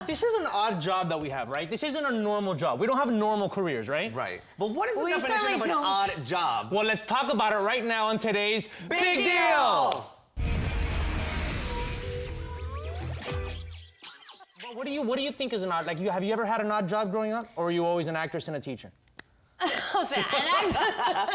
This is an odd job that we have, right? This isn't a normal job. We don't have normal careers, right? Right. But what is the definition of an odd job? Well, let's talk about it right now on today's Big Deal! Well, what do you think is an odd, like, have you ever had an odd job growing up? Or were you always an actress and a teacher?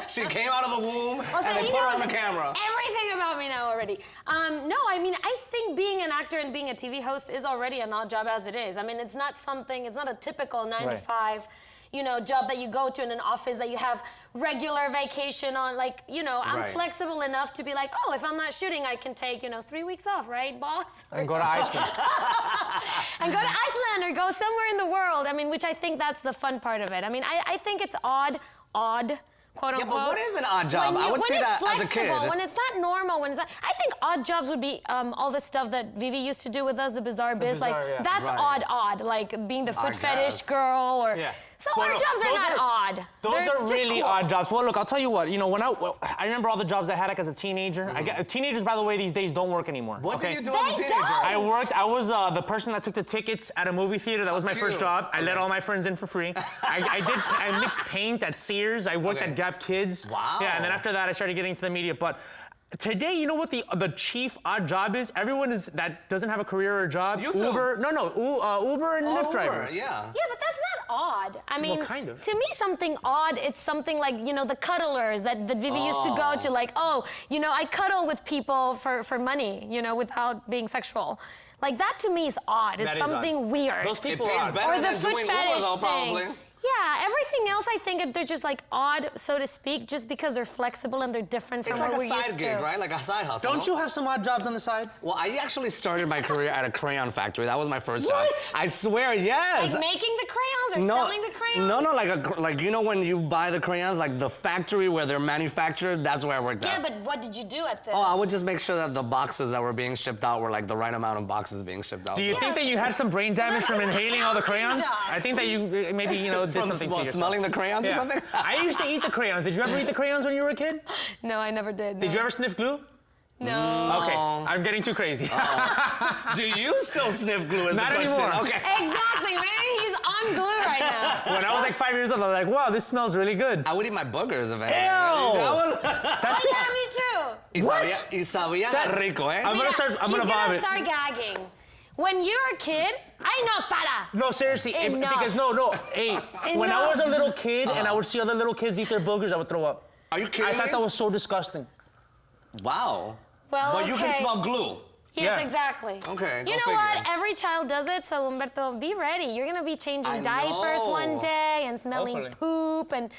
She came out of the womb and they put her on the camera. Everything about me now already. No, I mean, I think being an actor and being a TV host is already an odd job as it is. I mean, it's not a typical 9 to 5, you know, job that you go to in an office that you have regular vacation on. Like, you know, I'm flexible enough to be like, oh, if I'm not shooting, I can take, 3 weeks off, right, boss? And go to Iceland. And go to Iceland or go somewhere in the world. I mean, which I think that's the fun part of it. I mean, I think it's odd, quote unquote. Yeah, but what is an odd job? I would say that as a kid. When it's not normal, I think odd jobs would be all the stuff that Vivi used to do with us, the bizarre biz. That's odd, like being the foot fetish girl or. Yeah. So odd jobs are not odd. Those are really odd jobs. Well, look, I'll tell you what. When I remember all the jobs I had like as a teenager. Teenagers, by the way, these days don't work anymore. What did you do as a teenager? I was the person that took the tickets at a movie theater. That was my first job. I let all my friends in for free. I mixed paint at Sears. I worked at Gap Kids. Wow. Yeah, and then after that, I started getting into the media. But today, you know what the chief odd job is? Everyone that doesn't have a career or a job. YouTube. Uber and Lyft drivers. Yeah. Yeah, but that's not odd. I mean, well, kind of. To me, something odd, it's something like, the cuddlers that Vivi used to go to, like, I cuddle with people for money, without being sexual. Like, that to me is odd. It's something weird. Those people are better or the than foot doing fetish Uber, though, thing. probably. Yeah, everything else I think they're just like odd, so to speak, just because they're flexible and they're different from what we're used to. It's like a side gig, right? Like a side hustle. Don't you have some odd jobs on the side? Well, I actually started my career at a crayon factory. That was my first job. What? I swear, yes. Like making the crayons or selling the crayons? No, like when you buy the crayons, like the factory where they're manufactured, that's where I worked at. Yeah, but what did you do at the... Oh, I would just make sure that the boxes that were being shipped out were like the right amount of boxes being shipped out. Do you think that you had some brain damage from inhaling all the crayons? I think that you maybe, did something to yourself. Smelling the crayons or something? I used to eat the crayons. Did you ever eat the crayons when you were a kid? No, I never did. Did you ever sniff glue? No. Okay, I'm getting too crazy. Do you still sniff glue? Not anymore. Okay. Exactly. Maybe he's on glue right now. When I was like 5 years old, I was like, wow, this smells really good. I would eat my boogers eventually. Ew! That's just... Yeah, me too. What? Y sabía rico, eh? I'm gonna vomit. He's gonna start gagging. When you're a kid, I know, para. No, seriously, because when I was a little kid and I would see other little kids eat their boogers, I would throw up. Are you kidding I thought me? that was so disgusting. Wow. Well, but you can smell glue. Yes, exactly. Okay, You know what? Every child does it, so Humberto, be ready. You're gonna be changing diapers one day and smelling poop and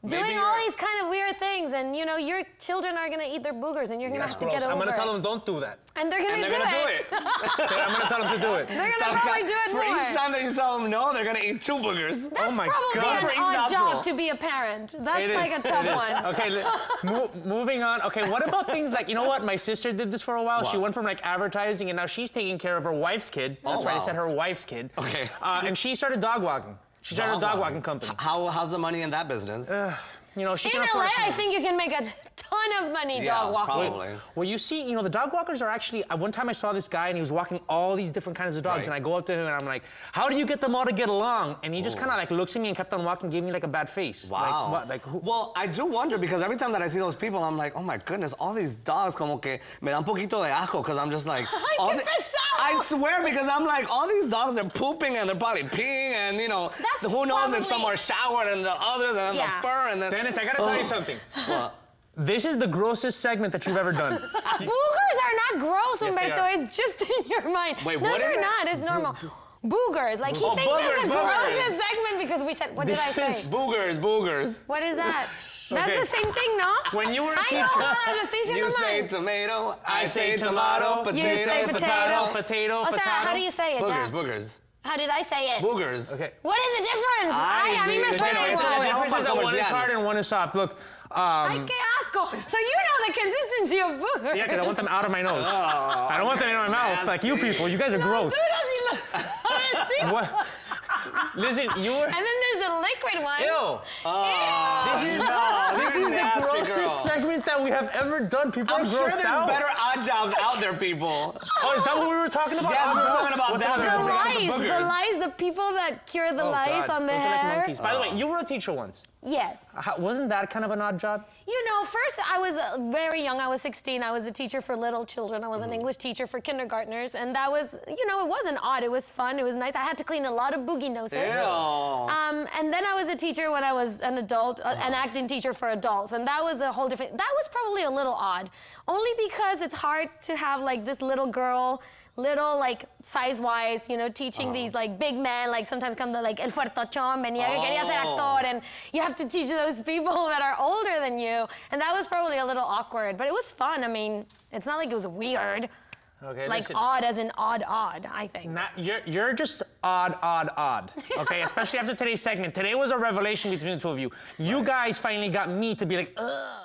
doing all these kind of weird things, and your children are gonna eat their boogers, and you're gonna have to get over it. I'm gonna tell them don't do that. And they're gonna do it. I'm gonna tell them to do it. They're gonna probably do it For more. each time that you tell them no, they're gonna eat 2 boogers. That's probably an odd job to be a parent. That's like a tough one. Okay, moving on. Okay, what about things like, my sister did this for a while. Wow. She went from like advertising, and now she's taking care of her wife's kid. That's right, I said her wife's kid. Okay. And she started dog walking. She started a dog walking company. How's the money in that business? She in LA, I think you can make a ton of money dog walking. Probably. Well, you see, the dog walkers are actually, one time I saw this guy and he was walking all these different kinds of dogs, and I go up to him and I'm like, how do you get them all to get along? And he just kind of like looks at me and kept on walking, gave me like a bad face. Wow. Well, I do wonder, because every time that I see those people, I'm like, oh my goodness, all these dogs como que me dan poquito de asco, because I'm just like, I swear, because I'm like, all these dogs are pooping and they're probably peeing, and so who knows if some are showered and the others and the fur and then. Dennis, I gotta tell you something. What? This is the grossest segment that you've ever done. Boogers are not gross, Humberto. It's just in your mind. Wait, no, what is they're it? not. It's normal. Boogers. Like, he thinks it's the grossest segment because we said, what did I say? Boogers. What is that? That's the same thing, no? When you were a teacher. You say tomato, I say tomato, potato, you say potato. Potato. How do you say it? Boogers. How did I say it? Boogers. Okay. What is the difference? A mí me suena igual. The difference is that one is hard and one is soft. Look. Ay, qué asco. So you know the consistency of boogers. Yeah, because I want them out of my nose. I don't want them in my mouth like you people. You guys are gross. What? Listen, you were... And then there's the liquid liquid ones. Ew. This is the nasty grossest girl. segment that we have ever done. People I'm are sure grossed there's out. better odd jobs out there, people. Oh, is that what we were talking about? Yes, we were Odd talking jobs? about What's that. the other The one? lice, the people that cure the Oh, lice God. on the Those are like hair. monkeys. By the way, you were a teacher once. Yes. Wasn't that kind of an odd job? You know, first I was very young. I was 16. I was a teacher for little children. I was Mm-hmm. an English teacher for kindergartners. And that was, you know, it wasn't odd. It was fun. It was nice. I had to clean a lot of boogie noses. Ew. And then I was a teacher when I was an adult, an acting teacher for adults. And that was a whole different, that was probably a little odd. Only because it's hard to have like this little girl, little like size-wise, you know, teaching these like big men, like sometimes come the like el fuertochón, venía que quería ser actor, and you have to teach those people that are older than you. And that was probably a little awkward, but it was fun. I mean, it's not like it was weird. Okay, Like listen. odd as in odd, I think. You're just odd. Okay, especially after today's segment. Today was a revelation between the two of you. You guys finally got me to be like, ugh.